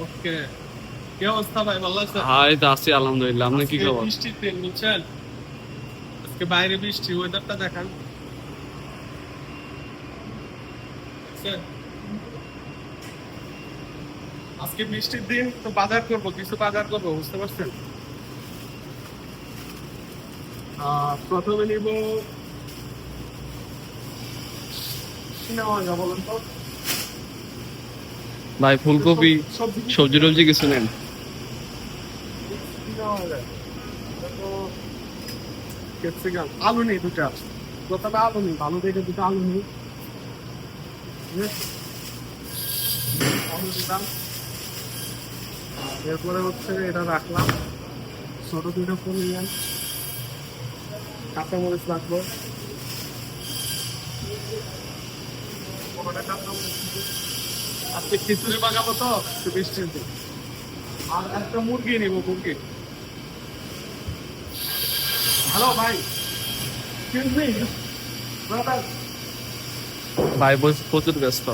ওকে, কি অবস্থা ভাই, ভালো আছেন? হাই তো আছি আলহামদুলিল্লাহ। আপনি কি আজকে খবর? বৃষ্টির দিন বুঝছেন, আজকে বাইরে বৃষ্টি, ওয়েদারটা দেখান। বুঝছেন? আজকে বৃষ্টির দিন তো বাজার করবো, কিছু বাজার করবো, বুঝতে পারছেন? প্রথমে নিব, কি নেওয়া যায় বলেন তো? ভাই ফুলকপি, সবজি কিছু সবজি টবজি কিছু নেন। কি নেওয়া যায়? এটা তো ক্যাপসিকাম, আলু নেই দুটা। প্রথমে আলু নেই, ভালো দেখে দুটো আলু নেই। ঠিক আছে? আলু দিলাম, এরপরে হচ্ছে এটা রাখলাম, ছোট দুটো ফুল নিলাম, কাঁচামরিচ রাখবো, আজকে খিচুড়ি পাকাবো তো একটু বৃষ্টির দিন। আর একটা মুরগি নিব, মুরগি। হ্যালো ভাই, এক্সকিউজ মি ব্রাদার, ভাই প্রচুর ব্যস্ত।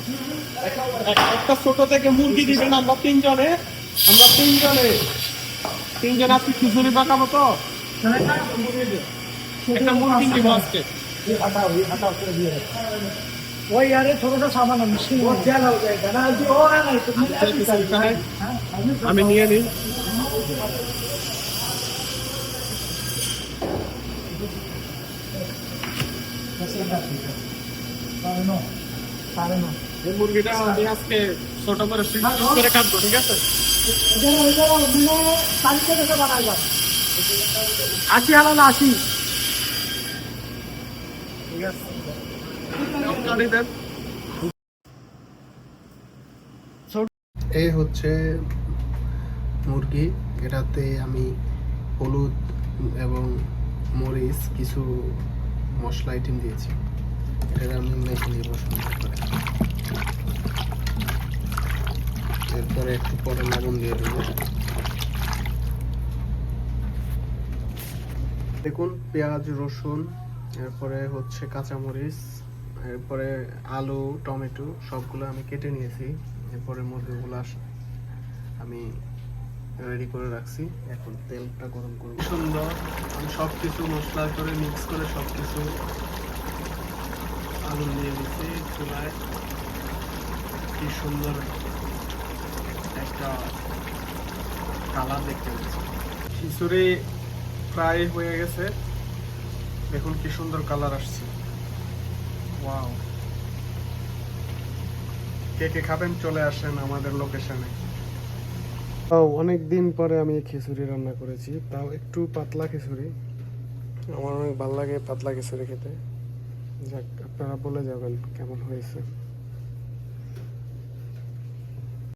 একটা ছোট থেকে মুরগি দিবেন, আমরা তিনজনে, আমরা তিনজনে, তিনজনে আজকে খিচুড়ি পাকাবো তো একটা মুরগি নিব আজকে। वही यार ये थोड़ा सा सामान है मुश्किल बहुत ज्यादा हो जाएगा ना जो हो रहा है ना तो मुझे ऐसी খিচুড়িটা चाहिए। হয়, हाँ, আমি নিয়ে নিই। साढ़े नौ साढ़े नौ এই মুরগিটা আমি আজকে ছোট করে পিস করে কাটবো, ঠিক আছে? इधर इधर मैंने तारीख कैसे बनाएगा 80 ঠিক আছে, কাটি দেন। এই হচ্ছে মুরগি। এটাতে আমি হলুদ এবং মরিচ কিছু মশলা আইটেম দিয়েছি। এটা আমি মেখে নিব সুন্দর করে। এরপরে একটু পরে লবণ দিয়ে দেবো। দেখুন, পেঁয়াজ রসুন, এরপরে হচ্ছে কাঁচামরিচ, এরপরে আলু টমেটো সবগুলো আমি কেটে নিয়েছি। এরপরে মুরগিগুলো আমি রেডি করে রাখছি। এখন তেলটা গরম করব। সুন্দর, আমি সব কিছু মশলা করে মিক্স করে সব কিছু আলু দিয়ে দিচ্ছি চুলায়। কি সুন্দর একটা কালার দেখতে পাচ্ছি। খিচুড়ি প্রায় হয়ে গেছে, দেখুন কি সুন্দর কালার আসছে। ওয়াও, কে কে খাবেন চলে আসেন আমাদের লোকেশনে। অনেক দিন পরে আমি খিচুড়ি রান্না করেছি, তাও একটু পাতলা খিচুড়ি। আমার অনেক ভালো লাগে পাতলা খিচুড়ি খেতে। যাক, আপনারা বলে যাবেন কেমন হয়েছে।